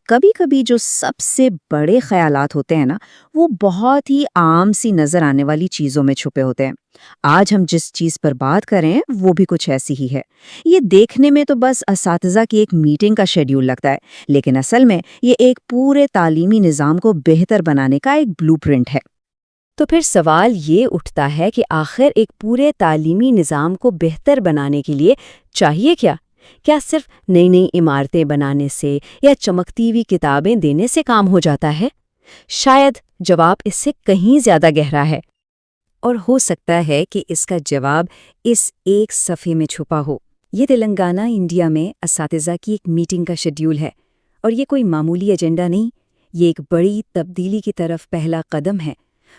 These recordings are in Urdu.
کبھی کبھی جو سب سے بڑے خیالات ہوتے ہیں نا، وہ بہت ہی عام سی نظر آنے والی چیزوں میں چھپے ہوتے ہیں۔ آج ہم جس چیز پر بات کریں وہ بھی کچھ ایسی ہی ہے۔ یہ دیکھنے میں تو بس اساتذہ کی ایک میٹنگ کا شیڈیول لگتا ہے، لیکن اصل میں یہ ایک پورے تعلیمی نظام کو بہتر بنانے کا ایک بلو پرنٹ ہے۔ تو پھر سوال یہ اٹھتا ہے کہ آخر ایک پورے تعلیمی نظام کو بہتر بنانے کے لیے چاہیے کیا؟ کیا صرف نئی نئی عمارتیں بنانے سے یا چمکتی ہوئی کتابیں دینے سے کام ہو جاتا ہے؟ شاید جواب اس سے کہیں زیادہ گہرا ہے، اور ہو سکتا ہے کہ اس کا جواب اس ایک صفحے میں چھپا ہو۔ یہ تلنگانہ انڈیا میں اساتذہ کی ایک میٹنگ کا شیڈیول ہے، اور یہ کوئی معمولی ایجنڈا نہیں، یہ ایک بڑی تبدیلی کی طرف پہلا قدم ہے۔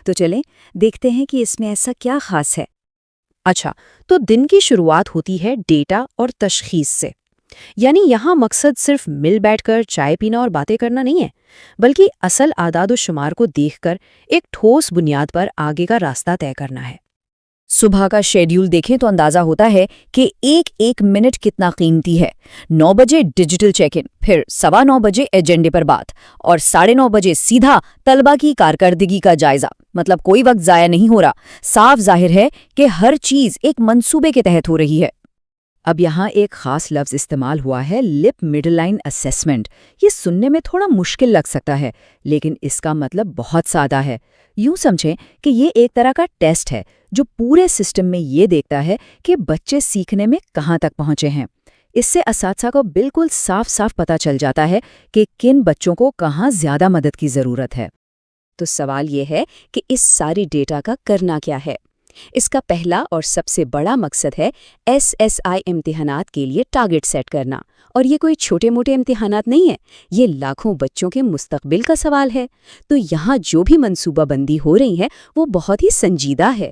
تو چلیں دیکھتے ہیں کہ اس میں ایسا کیا خاص ہے۔ اچھا، تو دن کی شروعات ہوتی ہے ڈیٹا اور تشخیص سے، یعنی یہاں مقصد صرف مل بیٹھ کر چائے پینا اور باتیں کرنا نہیں ہے، بلکہ اصل اعداد و شمار کو دیکھ کر ایک ٹھوس بنیاد پر آگے کا راستہ طے کرنا ہے۔ صبح کا شیڈیول دیکھیں تو اندازہ ہوتا ہے کہ ایک ایک منٹ کتنا قیمتی ہے۔ 9 بجے ڈیجیٹل چیک ان، پھر 9:15 بجے ایجنڈے پر بات، اور 9:30 بجے سیدھا طلبہ کی کارکردگی کا جائزہ۔ مطلب کوئی وقت ضائع نہیں ہو رہا، صاف ظاہر ہے کہ ہر چیز ایک منصوبے کے تحت ہو رہی ہے۔ اب یہاں ایک خاص لفظ استعمال ہوا ہے، لپ مڈ لائن اسیسمنٹ۔ یہ سننے میں تھوڑا مشکل لگ سکتا ہے، لیکن اس کا مطلب بہت سادہ ہے۔ یوں سمجھیں کہ یہ ایک طرح کا ٹیسٹ ہے جو پورے سسٹم میں یہ دیکھتا ہے کہ بچے سیکھنے میں کہاں تک پہنچے ہیں۔ اس سے اساتذہ کو بالکل صاف صاف پتہ چل جاتا ہے کہ کن بچوں کو کہاں زیادہ مدد کی ضرورت ہے۔ تو سوال یہ ہے کہ اس ساری ڈیٹا کا کرنا کیا ہے؟ اس کا پہلا اور سب سے بڑا مقصد ہے SSI امتحانات کے لیے ٹارگٹ سیٹ کرنا، اور یہ کوئی چھوٹے موٹے امتحانات نہیں ہے، یہ لاکھوں بچوں کے مستقبل کا سوال ہے۔ تو یہاں جو بھی منصوبہ بندی ہو رہی ہے وہ بہت ہی سنجیدہ ہے۔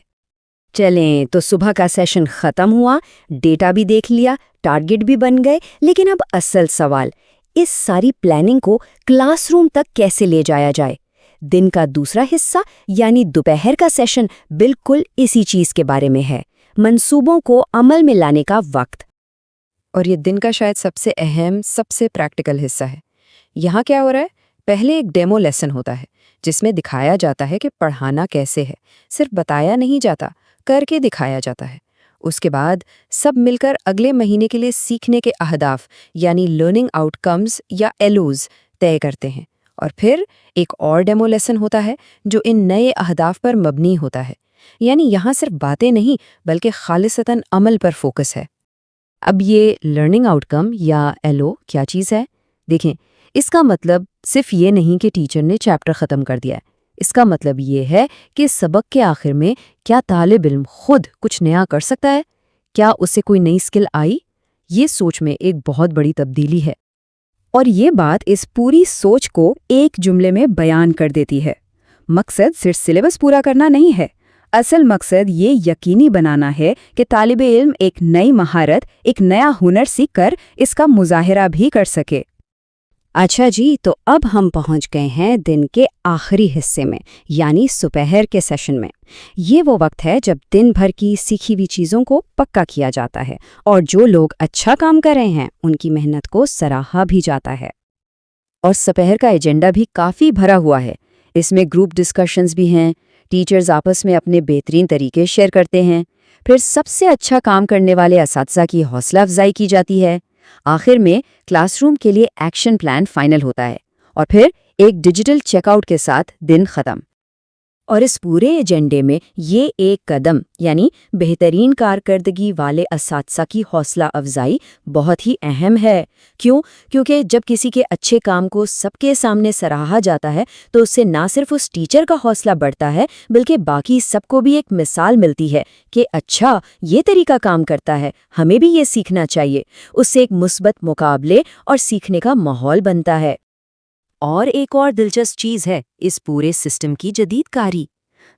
چلیں، تو صبح کا سیشن ختم ہوا، ڈیٹا بھی دیکھ لیا، ٹارگٹ بھی بن گئے، لیکن اب اصل سوال، اس ساری پلاننگ کو کلاس روم تک کیسے لے جایا جائے؟ دن کا دوسرا حصہ یعنی دوپہر کا سیشن بالکل اسی چیز کے بارے میں ہے، منصوبوں کو عمل میں لانے کا وقت۔ اور یہ دن کا شاید سب سے اہم، سب سے پریکٹیکل حصہ ہے۔ یہاں کیا ہو رہا ہے؟ پہلے ایک ڈیمو لیسن ہوتا ہے جس میں دکھایا جاتا ہے کہ پڑھانا کیسے ہے، صرف بتایا نہیں جاتا، کر کے دکھایا جاتا ہے۔ اس کے بعد سب مل کر اگلے مہینے کے لیے سیکھنے کے اہداف یعنی لرننگ آؤٹ کمز یا LOs طے کرتے ہیں، اور پھر ایک اور ڈیمو لیسن ہوتا ہے جو ان نئے اہداف پر مبنی ہوتا ہے۔ یعنی یہاں صرف باتیں نہیں بلکہ خالصتاً عمل پر فوکس ہے۔ اب یہ لرننگ آؤٹ کم یا LO کیا چیز ہے؟ دیکھیں، اس کا مطلب صرف یہ نہیں کہ ٹیچر نے چیپٹر ختم کر دیا ہے۔ اس کا مطلب یہ ہے کہ سبق کے آخر میں کیا طالب علم خود کچھ نیا کر سکتا ہے؟ کیا اسے کوئی نئی اسکل آئی؟ یہ سوچ میں ایک بہت بڑی تبدیلی ہے۔ اور یہ بات اس پوری سوچ کو ایک جملے میں بیان کر دیتی ہے۔ مقصد صرف سلیبس پورا کرنا نہیں ہے، اصل مقصد یہ یقینی بنانا ہے کہ طالب علم ایک نئی مہارت، ایک نیا ہنر سیکھ کر اس کا مظاہرہ بھی کر سکے۔ اچھا جی، تو اب ہم پہنچ گئے ہیں دن کے آخری حصے میں، یعنی دوپہر کے سیشن میں۔ یہ وہ وقت ہے جب دن بھر کی سیکھی ہوئی چیزوں کو پکا کیا جاتا ہے، اور جو لوگ اچھا کام کر رہے ہیں ان کی محنت کو سراہا بھی جاتا ہے۔ اور دوپہر کا ایجنڈا بھی کافی بھرا ہوا ہے۔ اس میں گروپ ڈسکشنز بھی ہیں، ٹیچرز آپس میں اپنے بہترین طریقے شیئر کرتے ہیں، پھر سب سے اچھا کام کرنے والے اساتذہ کی حوصلہ افزائی کی جاتی ہے، آخر میں کلاس روم کے لیے ایکشن پلان فائنل ہوتا ہے، اور پھر ایک ڈیجیٹل چیک آؤٹ کے ساتھ دن ختم۔ اور اس پورے ایجنڈے میں یہ ایک قدم یعنی بہترین کارکردگی والے اساتذہ کی حوصلہ افزائی بہت ہی اہم ہے۔ کیونکہ جب کسی کے اچھے کام کو سب کے سامنے سراہا جاتا ہے تو اس سے نہ صرف اس ٹیچر کا حوصلہ بڑھتا ہے بلکہ باقی سب کو بھی ایک مثال ملتی ہے کہ اچھا یہ طریقہ کام کرتا ہے، ہمیں بھی یہ سیکھنا چاہیے۔ اس سے ایک مثبت مقابلے اور سیکھنے کا ماحول بنتا ہے۔ اور ایک اور دلچسپ چیز ہے اس پورے سسٹم کی جدید کاری۔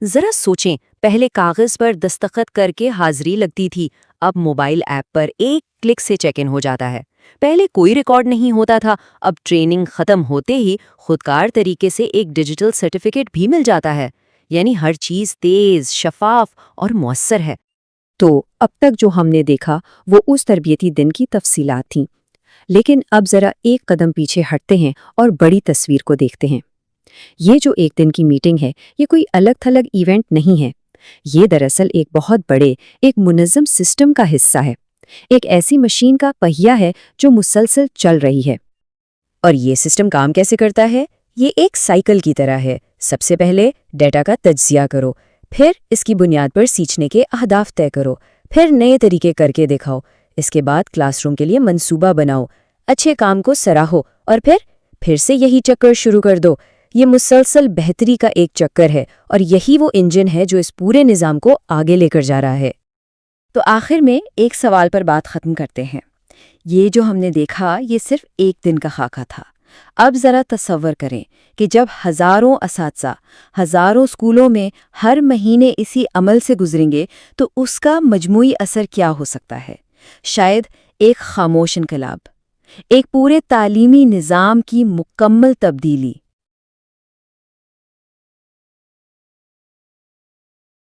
ذرا سوچیں، پہلے کاغذ پر دستخط کر کے حاضری لگتی تھی، اب موبائل ایپ پر ایک کلک سے چیک ان ہو جاتا ہے۔ پہلے کوئی ریکارڈ نہیں ہوتا تھا، اب ٹریننگ ختم ہوتے ہی خودکار طریقے سے ایک ڈیجیٹل سرٹیفکیٹ بھی مل جاتا ہے۔ یعنی ہر چیز تیز، شفاف اور مؤثر ہے۔ تو اب تک جو ہم نے دیکھا وہ اس تربیتی دن کی تفصیلات تھیں، لیکن اب ذرا ایک قدم پیچھے ہٹتے ہیں اور بڑی تصویر کو دیکھتے ہیں۔ یہ جو ایک دن کی میٹنگ ہے، یہ کوئی الگ تھلگ ایونٹ نہیں ہے۔ یہ دراصل ایک بہت بڑے، ایک منظم سسٹم کا حصہ ہے، ایک ایسی مشین کا پہیہ ہے جو مسلسل چل رہی ہے۔ اور یہ سسٹم کام کیسے کرتا ہے؟ یہ ایک سائیکل کی طرح ہے۔ سب سے پہلے ڈیٹا کا تجزیہ کرو، پھر اس کی بنیاد پر سیکھنے کے اہداف طے کرو، پھر نئے طریقے کر کے دکھاؤ۔ اس کے بعد کلاس روم کے لیے منصوبہ بناؤ، اچھے کام کو سراہو، اور پھر سے یہی چکر شروع کر دو۔ یہ مسلسل بہتری کا ایک چکر ہے، اور یہی وہ انجن ہے جو اس پورے نظام کو آگے لے کر جا رہا ہے۔ تو آخر میں ایک سوال پر بات ختم کرتے ہیں۔ یہ جو ہم نے دیکھا، یہ صرف ایک دن کا خاکہ تھا۔ اب ذرا تصور کریں کہ جب ہزاروں اساتذہ ہزاروں اسکولوں میں ہر مہینے اسی عمل سے گزریں گے تو اس کا مجموعی اثر کیا ہو سکتا ہے؟ شاید ایک خاموش انقلاب، ایک پورے تعلیمی نظام کی مکمل تبدیلی۔